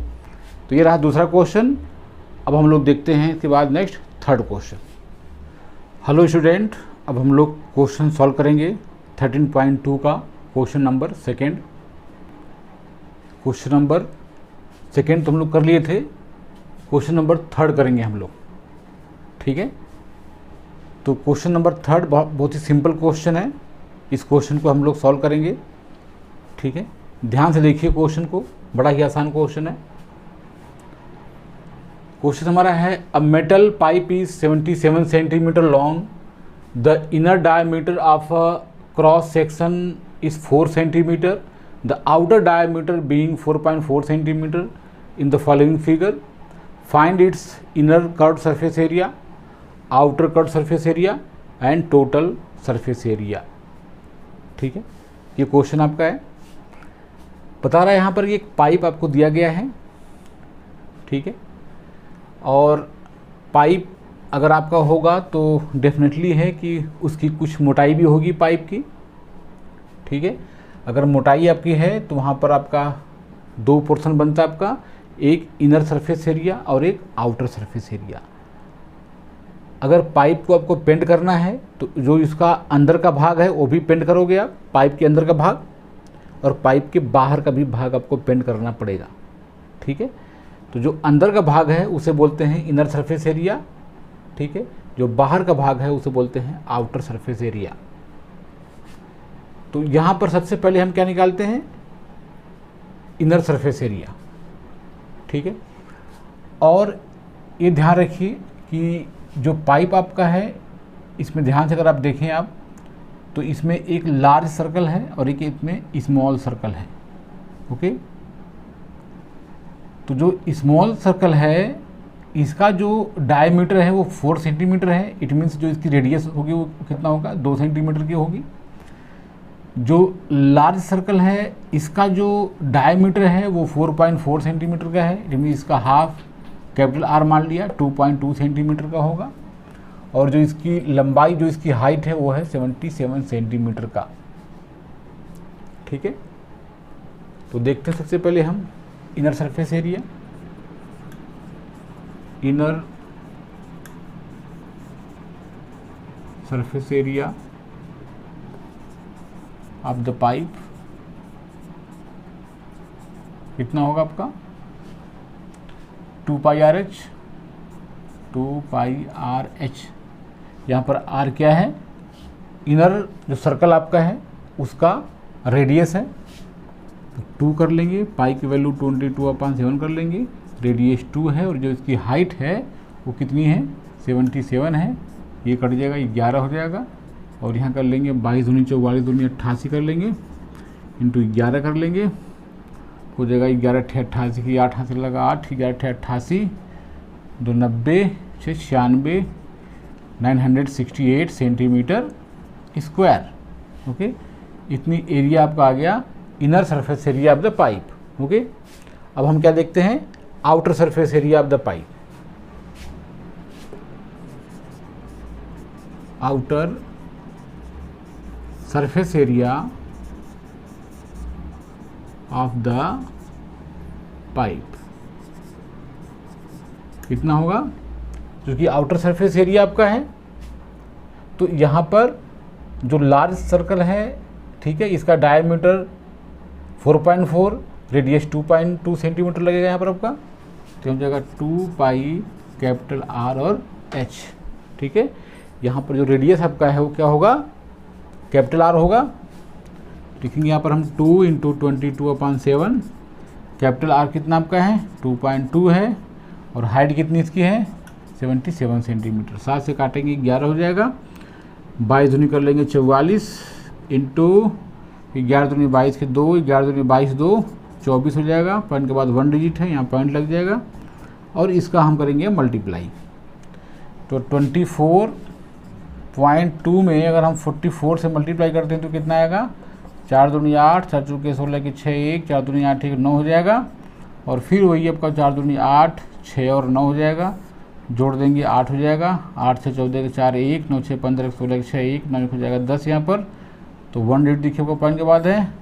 [SPEAKER 1] तो ये रहा दूसरा क्वेश्चन। अब हम लोग देखते हैं इसके बाद next third question. Hello student, अब हम लोग क्वेश्चन सॉल्व करेंगे 13.2 का question number second. Question number second तो हम लोग कर लिए थे, क्वेश्चन नंबर थर्ड करेंगे हम लोग। ठीक है, तो क्वेश्चन नंबर 3 बहुत ही सिंपल क्वेश्चन है। इस क्वेश्चन को हम लोग सॉल्व करेंगे, ठीक है। ध्यान से देखिए क्वेश्चन को, बड़ा ही आसान क्वेश्चन है। क्वेश्चन हमारा है a metal pipe is 77 centimetre long, the inner diameter of a cross section is 4 centimetre, the outer diameter being 4.4 centimetre in the following figure. Find its inner curved surface area, outer curved surface area and total surface area। ठीक है, ये क्वेश्चन आपका है। बता रहा है यहाँ पर ये एक पाइप आपको दिया गया है, ठीक है। और पाइप अगर आपका होगा तो डेफिनेटली है कि उसकी कुछ मोटाई भी होगी पाइप की, ठीक है। अगर मोटाई आपकी है तो वहाँ पर आपका 2 पोर्शन बनता है आपका, एक इनर सरफेस एरिया और एक आउटर सरफेस एरिया। अगर पाइप को आपको पेंट करना है तो जो इसका अंदर का भाग है वो भी पेंट करोगे आप, पाइप के अंदर का भाग, और पाइप के बाहर का भी भाग आपको पेंट करना पड़ेगा, ठीक है। तो जो अंदर का भाग है उसे बोलते हैं इनर सरफेस एरिया, ठीक है। जो बाहर का भाग है उसे बोलते हैं आउटर सरफेस एरिया। तो यहाँ पर सबसे पहले हम क्या निकालते हैं, इनर सरफेस एरिया, ठीक है। और ये ध्यान रखिए कि जो पाइप आपका है इसमें ध्यान से अगर आप देखें आप तो इसमें एक लार्ज सर्कल है और एक इसमें स्मॉल सर्कल है, ओके। तो जो स्मॉल सर्कल है इसका जो डायमीटर है वो 4 सेंटीमीटर है। इट मीन्स जो इसकी रेडियस होगी वो कितना होगा, 2 सेंटीमीटर की होगी। जो लार्ज सर्कल है इसका जो डायमीटर है वो 4.4 सेंटीमीटर का है। इट मीन इसका हाफ कैपिटल आर मान लिया 2.2 सेंटीमीटर का होगा। और जो इसकी लंबाई, जो इसकी हाइट है वो है 77 सेंटीमीटर का, ठीक है। तो देखते हैं सबसे पहले हम inner surface area. Inner surface area of the pipe कितना होगा आपका, 2 pi r H. 2 pi r H, यहाँ पर आर क्या है, इनर जो सर्कल आपका है उसका रेडियस है, तो 2 कर लेंगे। पाई की वैल्यू 22/7 कर लेंगे, रेडियस 2 है। और जो इसकी हाइट है वो कितनी है, 77 है। ये कट जाएगा, 11 हो जाएगा। और यहाँ कर लेंगे 22 दूनी 44 दूनी 88 कर लेंगे, इंटू 11 कर लेंगे, हो जाएगा 11 × 88 की 8 हासिल लगा 8, 11 × 88 2 90 6 96 968 सेंटीमीटर स्क्वायर, ओके। इतनी एरिया आपका आ गया inner surface area of the pipe, okay. अब हम क्या देखते हैं, outer surface area of the pipe. Outer surface area of the pipe कितना होगा, क्योंकि आउटर सरफेस एरिया आपका है तो यहाँ पर जो लार्ज सर्कल है, ठीक है, इसका डायमीटर 4.4, रेडियस 2.2 सेंटीमीटर लगेगा यहाँ पर आपका। तो हो जाएगा 2 पाई कैपिटल आर और एच, ठीक है। यहाँ पर जो रेडियस आपका है वो क्या होगा, कैपिटल आर होगा। लिखेंगे यहाँ पर हम 2 × 22/7। कैपिटल आर कितना आपका है, 2.2 है। और हाइट कितनी इसकी है, 77 सेंटीमीटर। 7 से काटेंगे 11 हो जाएगा। 22 दूनी कर लेंगे 44 इंटू 11 दूनी 22 के 2, 11 दूनी 22 2 24 हो जाएगा। पॉइंट के बाद 1 डिजिट है, यहाँ पॉइंट लग जाएगा। और इसका हम करेंगे मल्टीप्लाई। तो 24.2 में अगर हम 44 से मल्टीप्लाई करते हैं तो कितना आएगा, 4 दूनी 8, 4 चौके 16 की 6 1, 4 दूनी 8 1 9 हो जाएगा। और फिर वही आपका 4 दूनी 8 6 और 9 हो जाएगा, जोड़ देंगे 8 हो जाएगा। 8 से 14 के 4 1, 9 6 15 16 के 6 1, 9 हो जाएगा 10 यहाँ पर। तो 1 डिजिट देखिए आपको पॉइंट के बाद है,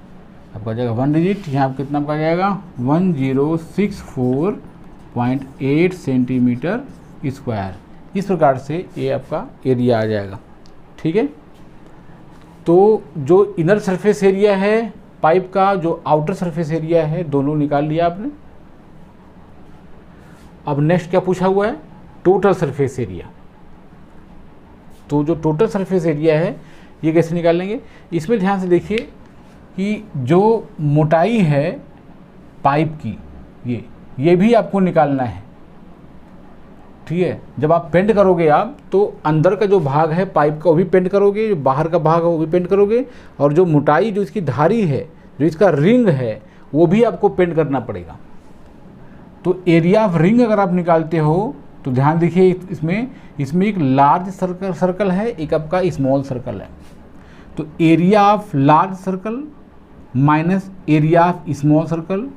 [SPEAKER 1] आपका जाएगा 1 डिजिट। यहाँ कितना आपका जाएगा 1064.8 सेंटीमीटर स्क्वायर। इस प्रकार से ये आपका एरिया आ जाएगा, ठीक है। तो जो इनर सरफेस एरिया है पाइप का, जो आउटर सरफेस एरिया है, दोनों निकाल लिया आपने। अब नेक्स्ट क्या पूछा हुआ है, टोटल सरफेस एरिया। तो जो टोटल सरफेस एरिया है ये कैसे निकाल लेंगे, इसमें ध्यान से देखिए कि जो मोटाई है पाइप की ये भी आपको निकालना है, ठीक है। जब आप पेंट करोगे आप तो अंदर का जो भाग है पाइप का वो भी पेंट करोगे, जो बाहर का भाग है वो भी पेंट करोगे, और जो मोटाई जो इसकी धारी है, जो इसका रिंग है, वो भी आपको पेंट करना पड़ेगा। तो एरिया ऑफ रिंग अगर आप निकालते हो तो ध्यान देखिए इसमें एक लार्ज सर्कल है, एक आपका स्मॉल सर्कल है। तो area of large circle minus area of small circle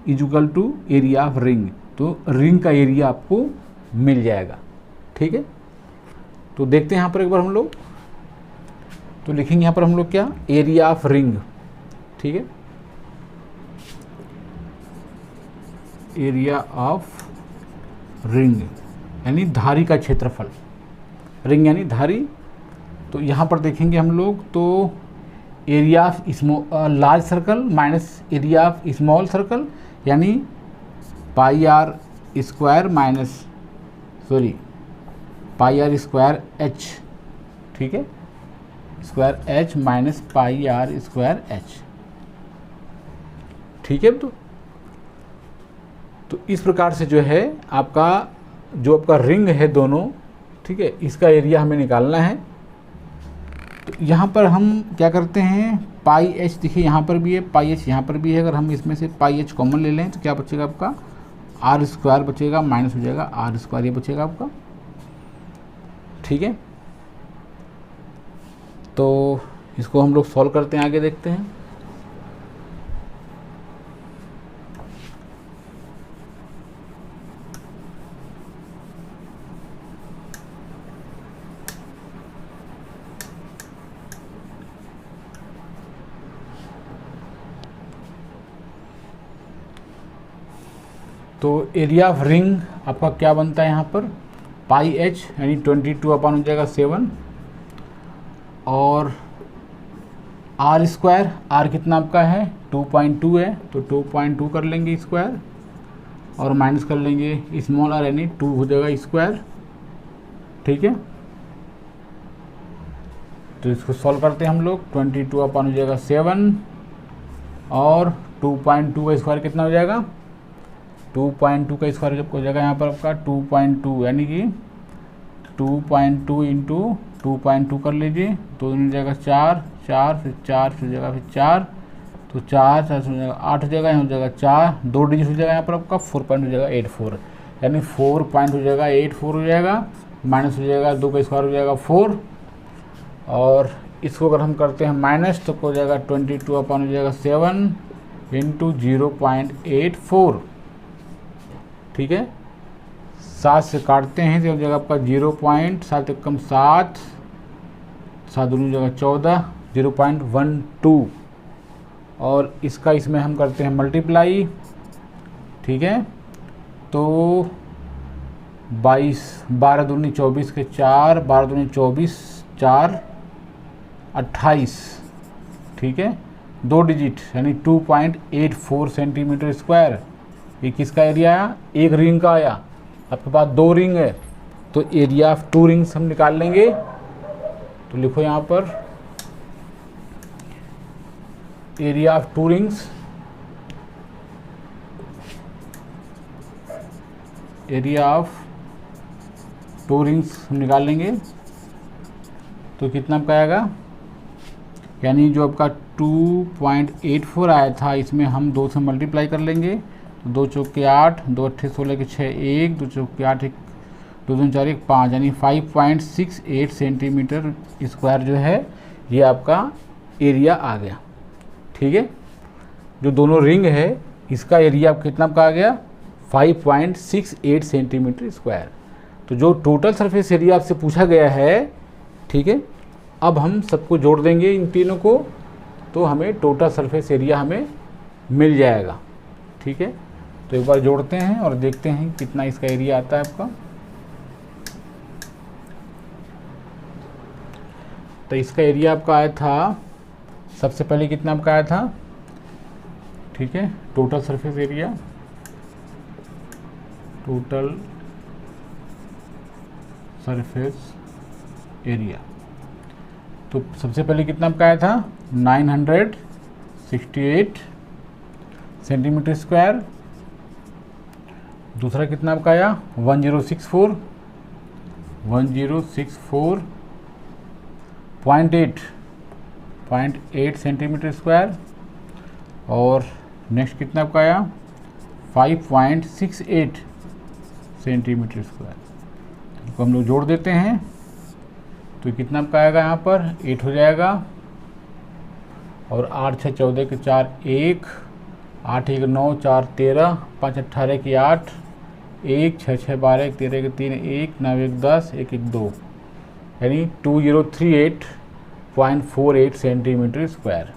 [SPEAKER 1] is equal to area of ring. तो रिंग का एरिया आपको मिल जाएगा, ठीक है। तो देखते हैं यहाँ पर एक बार हम लोग, तो लिखेंगे यहाँ पर हम लोग क्या, एरिया ऑफ रिंग, ठीक है। एरिया ऑफ रिंग यानी धारी का क्षेत्रफल, रिंग यानी धारी। तो यहाँ पर देखेंगे हम लोग, तो area of large circle minus area of small circle यानी pi r square pi r square h, ठीक है, square h minus pi r square h, ठीक है। तो इस प्रकार से जो है आपका रिंग है दोनों, ठीक है, इसका एरिया हमें निकालना है। तो यहाँ पर हम क्या करते हैं, पाई एच देखिए यहाँ पर भी है, पाई एच यहाँ पर भी है। अगर हम इसमें से पाई एच कॉमन ले लें तो क्या बचेगा आपका, आर स्क्वायर बचेगा, माइनस हो जाएगा आर स्क्वायर, ये बचेगा आपका, ठीक है। तो इसको हम लोग सॉल्व करते हैं, आगे देखते हैं। तो एरिया ऑफ रिंग आपका क्या बनता है यहाँ पर, पाई एच यानी 22 अपन हो जाएगा 7, और आर स्क्वायर, आर कितना आपका है 2.2 है, तो 2.2 कर लेंगे स्क्वायर, और माइनस कर लेंगे स्मॉल आर यानी 2 हो जाएगा स्क्वायर, ठीक है। तो इसको सॉल्व करते हैं हम लोग, 22 अपन हो जाएगा 7, और 2.2 का स्क्वायर कितना हो जाएगा, 2.2 का स्क्वायर जब हो जाएगा यहाँ पर आपका 2.2 यानी कि 2.2 इंटू 2.2 कर लीजिए, तो हो जाएगा 4, 4 फिर 4 फिर जाएगा फिर 4, तो 4 4 हो जाएगा 8 हो जाएगा, यहाँ हो जाएगा 4, 2 डिजिट हो जाएगा यहाँ पर आपका 4 पॉइंट हो जाएगा 84, यानी 4 पॉइंट हो जाएगा 84 हो जाएगा, माइनस हो जाएगा 2 का स्क्वायर हो जाएगा 4, और इसको अगर हम करते हैं माइनस तो हो जाएगा 22 अपन हो जाएगा 7 इंटू 0.84, ठीक है। 7 से काटते हैं तो हो जाएगा आपका 0.7 कम 7, 7 दूनी हो जाएगा 14, 0.12, और इसका इसमें हम करते हैं मल्टीप्लाई, ठीक है। तो 22, 12 दूनी 24 के 4, 12 दूनी 24, 4 28, ठीक है, 2 डिजिट यानी 2.84 सेंटीमीटर स्क्वायर। ये किसका एरिया आया, एक रिंग का आया, आपके पास 2 रिंग है तो एरिया ऑफ 2 रिंग्स हम निकाल लेंगे। तो लिखो यहाँ पर area of 2 rings, area of 2 rings हम निकाल लेंगे। तो कितना आपका आएगा, यानी जो आपका 2.84 आया था इसमें हम 2 से मल्टीप्लाई कर लेंगे, तो 2 चौक के 8, 2 अट्ठे 16 के 6 1, 2 चौक के 8 1, 2 दूनी 4 1 5, यानी 5.68 सेंटीमीटर स्क्वायर जो है ये आपका एरिया आ गया, ठीक है। जो दोनों रिंग है इसका एरिया आप कितना का आ गया 5.68 सेंटीमीटर स्क्वायर। तो जो टोटल सरफेस एरिया आपसे पूछा गया है, ठीक है, अब हम सबको जोड़ देंगे इन तीनों को, तो हमें टोटल सरफेस एरिया हमें मिल जाएगा, ठीक है। तो एक बार जोड़ते हैं और देखते हैं कितना इसका एरिया आता है आपका। तो इसका एरिया आपका आया था, सबसे पहले कितना आपका आया था, ठीक है, total surface area, total surface area. तो सबसे पहले कितना आपका आया था 968 सेंटीमीटर स्क्वायर। दूसरा कितना आपका आया 1064.8 सेंटीमीटर स्क्वायर। और नेक्स्ट कितना आपका आया 5.68 सेंटीमीटर स्क्वायर। तो हम लोग जोड़ देते हैं तो कितना आपका आएगा यहाँ पर 8 हो जाएगा। और 8 6 14 के 4 1, 8 1 9, 4 13, 5 18 की 8, 1 6 6 12 13 के 3 1, 9 1 10, 1 1 2, यानी 2038.48 सेंटीमीटर स्क्वायर।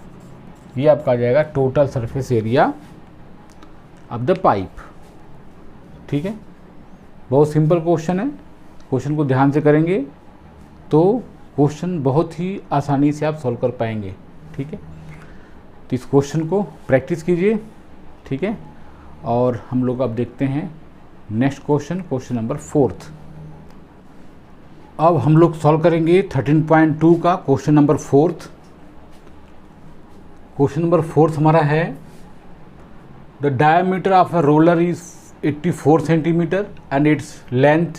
[SPEAKER 1] ये आपका आ जाएगा total surface area of the pipe. ठीक है, बहुत सिंपल क्वेश्चन है। क्वेश्चन को ध्यान से करेंगे तो क्वेश्चन बहुत ही आसानी से आप सॉल्व कर पाएंगे। ठीक है, तो इस क्वेश्चन को प्रैक्टिस कीजिए। ठीक है, और हम लोग अब देखते हैं नेक्स्ट क्वेश्चन, क्वेश्चन नंबर 4। अब हम लोग सॉल्व करेंगे 13.2 का क्वेश्चन नंबर 4। क्वेश्चन नंबर 4 हमारा है the diameter of a roller is 84 centimetre and its length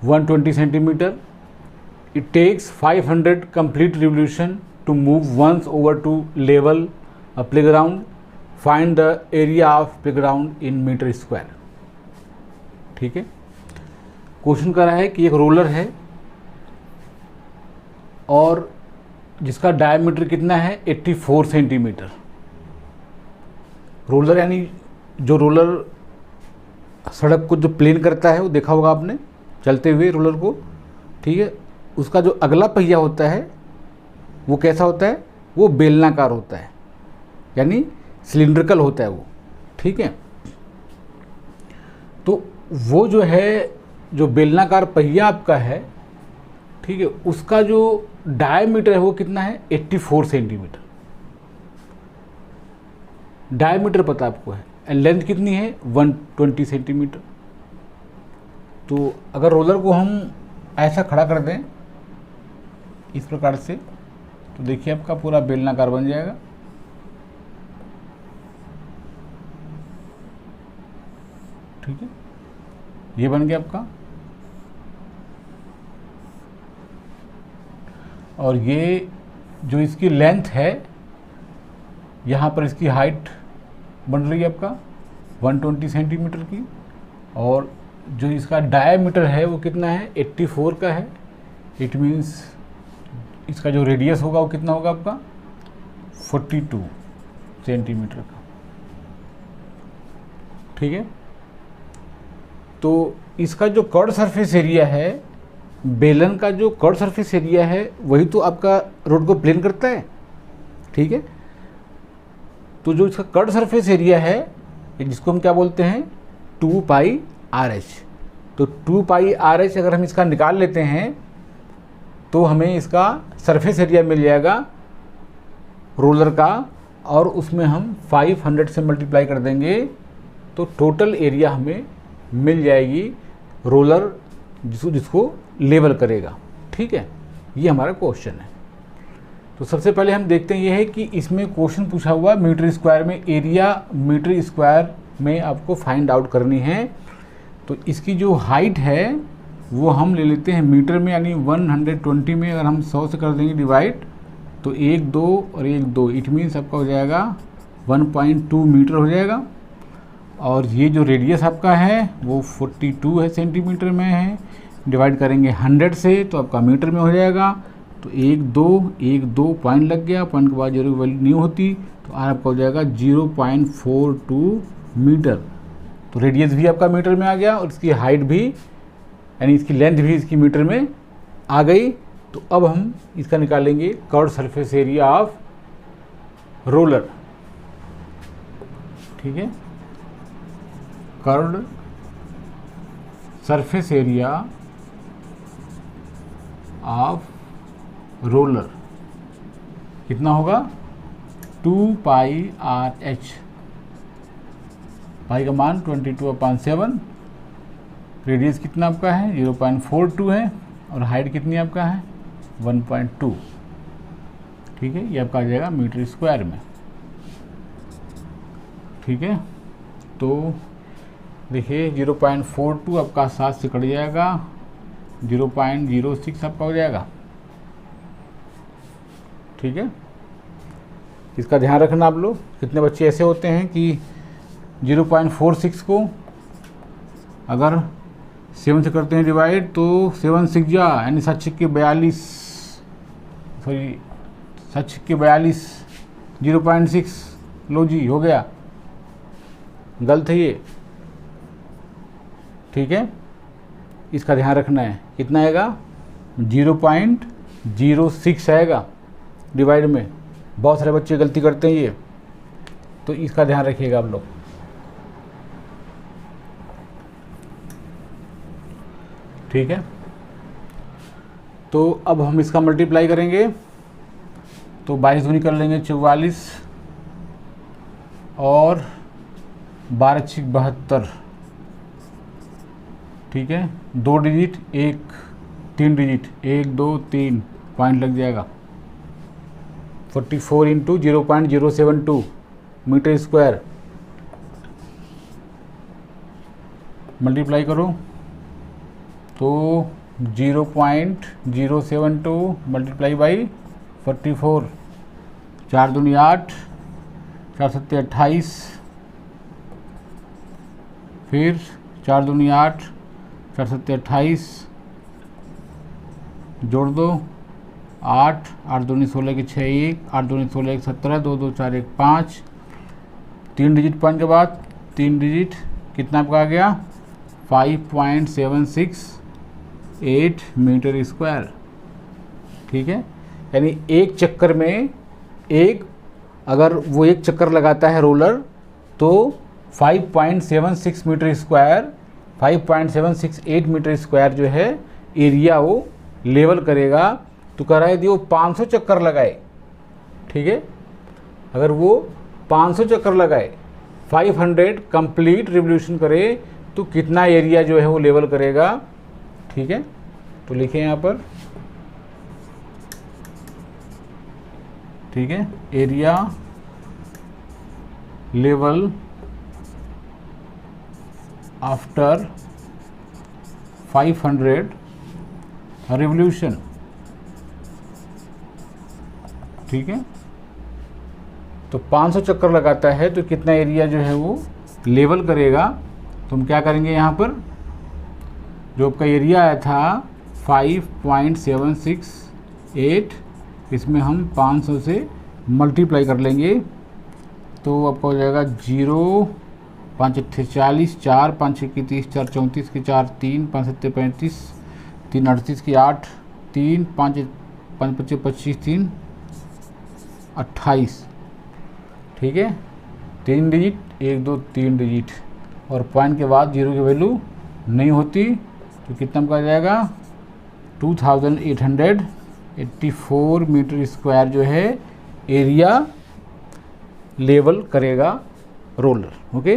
[SPEAKER 1] 120 centimetre. It takes 500 complete revolution to move once over to level a playground. Find the area of playground in meter square. ठीक है, क्वेश्चन कर रहा है कि एक रोलर है और जिसका डायमीटर कितना है 84 सेंटीमीटर। रोलर यानी जो रोलर सड़क को जो प्लेन करता है वो देखा होगा आपने चलते हुए रोलर को। ठीक है, उसका जो अगला पहिया होता है वो कैसा होता है, वो बेलनाकार होता है, यानी सिलिंड्रिकल होता है वो। ठीक है, तो वो जो है जो बेलनाकार पहिया आपका है, ठीक है, उसका जो डायमीटर है वो कितना है 84 सेंटीमीटर। डायमीटर पता आपको है, लेंथ कितनी है 120 सेंटीमीटर। तो अगर रोलर को हम ऐसा खड़ा कर दें इस प्रकार से, तो देखिए आपका पूरा बेलनाकार बन जाएगा। ठीक है, ये बन गया आपका। और ये जो इसकी लेंथ है, यहाँ पर इसकी हाइट बन रही है आपका 120 सेंटीमीटर की। और जो इसका डायमीटर है वो कितना है 84 का है। इट मीन्स इसका जो रेडियस होगा वो कितना होगा आपका 42 सेंटीमीटर का। ठीक है, तो इसका जो कर्व सरफेस एरिया है, बेलन का जो कर्व सरफेस एरिया है, वही तो आपका रोड को प्लेन करता है। ठीक है, तो जो इसका कर्व सरफेस एरिया है जिसको हम क्या बोलते हैं 2 पाई RH। तो 2 पाई RH अगर हम इसका निकाल लेते हैं तो हमें इसका सरफेस एरिया मिल जाएगा रोलर का, और उसमें हम 500 से मल्टीप्लाई कर देंगे तो टोटल एरिया हमें मिल जाएगी रोलर जिसको लेवल करेगा। ठीक है, ये हमारा क्वेश्चन है। तो सबसे पहले हम देखते हैं ये है कि इसमें क्वेश्चन पूछा हुआ मीटर स्क्वायर में एरिया मीटर स्क्वायर में आपको फाइंड आउट करनी है। तो इसकी जो हाइट है वो हम ले लेते हैं मीटर में, यानी 120 में अगर हम 100 से कर देंगे डिवाइड तो 1 2 और 1 2, इट मीन्स आपका हो जाएगा 1.2 मीटर हो जाएगा। और ये जो रेडियस आपका है वो 42 है सेंटीमीटर में है, डिवाइड करेंगे 100 से तो आपका मीटर में हो जाएगा। तो 1 2 पॉइंट लग गया, पॉइंट के बाद जीरो की वैल्यू नहीं होती, तो आर आपका हो जाएगा 0.42 मीटर। तो रेडियस भी आपका मीटर में आ गया और इसकी हाइट भी, यानी इसकी लेंथ भी इसकी मीटर में आ गई। तो अब हम इसका निकालेंगे curve surface area of roller. ठीक है, curve surface area of roller कितना होगा 2 पाई RH। पाई का मान 22/7, रेडियस कितना आपका है 0.42 है, और हाइट कितनी आपका है 1.2, ठीक है, ये आपका आ जाएगा मीटर स्क्वायर में, ठीक है। तो देखिए 0.42 आपका 7 से कट जाएगा, 0.06 आपका हो जाएगा, ठीक है। इसका ध्यान रखना आप लोग, कितने बच्चे ऐसे होते हैं कि 0.46 को अगर 7 से करते हैं डिवाइड तो 7 6 जा यानी 7 6 42, सॉरी 7 6 42, 0.6 लो जी हो गया, गलत है ये, ठीक है। इसका ध्यान रखना है, कितना आएगा 0.06 आएगा डिवाइड में। बहुत सारे बच्चे गलती करते हैं ये, तो इसका ध्यान रखिएगा आप लोग, ठीक है। तो अब हम इसका मल्टीप्लाई करेंगे, तो 22 दूनी कर लेंगे 44 और 12 6 72, ठीक है। 2 डिजिट 3 डिजिट 1 2 3 पॉइंट लग जाएगा, 44 इंटू 0.072 मीटर स्क्वायर, मल्टीप्लाई करो तो 0.072 मल्टीप्लाई बाई 44, 4 दूनी 8, 4 सत्ते 28, फिर 4 दूनी 8, 4 सत्ते 28, जोड़ दो 8, 8 दूनी 16 की 6 1, 8 दूनी 16 की 17, 2 2 4 1 5, 3 डिजिट पॉइंट के बाद 3 डिजिट कितना आपका आ गया 5.768 मीटर स्क्वायर, ठीक है। यानी एक चक्कर में अगर वो एक चक्कर लगाता है रोलर तो 5.76 मीटर स्क्वायर, 5.768 मीटर स्क्वायर जो है एरिया वो लेवल करेगा। तो कह रहा है यदि वो 500 चक्कर लगाए, ठीक है, अगर वो 500 चक्कर लगाए, 500 कंप्लीट रिवोल्यूशन करे तो कितना एरिया जो है वो लेवल करेगा, ठीक है। तो लिखें यहाँ पर, ठीक है, एरिया लेवल आफ्टर 500 रिवोल्यूशन, ठीक है। तो 500 चक्कर लगाता है तो कितना एरिया जो है वो लेवल करेगा। तो हम क्या करेंगे, यहाँ पर जो आपका एरिया आया था 5.768, इसमें हम 500 से मल्टीप्लाई कर लेंगे तो आपका हो जाएगा 0 5 8 40, 4 5 6 30, 4 34 की 4 3, 5 7 35, 3 38 की 8, 3 5 5 25 25, 3 28, ठीक है। 3 डिजिट 1 2 3 डिजिट और पॉइंट के बाद 0 की वैल्यू नहीं होती तो कितना का जाएगा 2884 मीटर स्क्वायर जो है एरिया लेवल करेगा रोलर, ओके।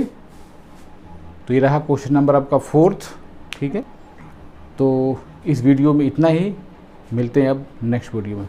[SPEAKER 1] तो ये रहा क्वेश्चन नंबर आपका 4th, ठीक है। तो इस वीडियो में इतना ही, मिलते हैं अब नेक्स्ट वीडियो में।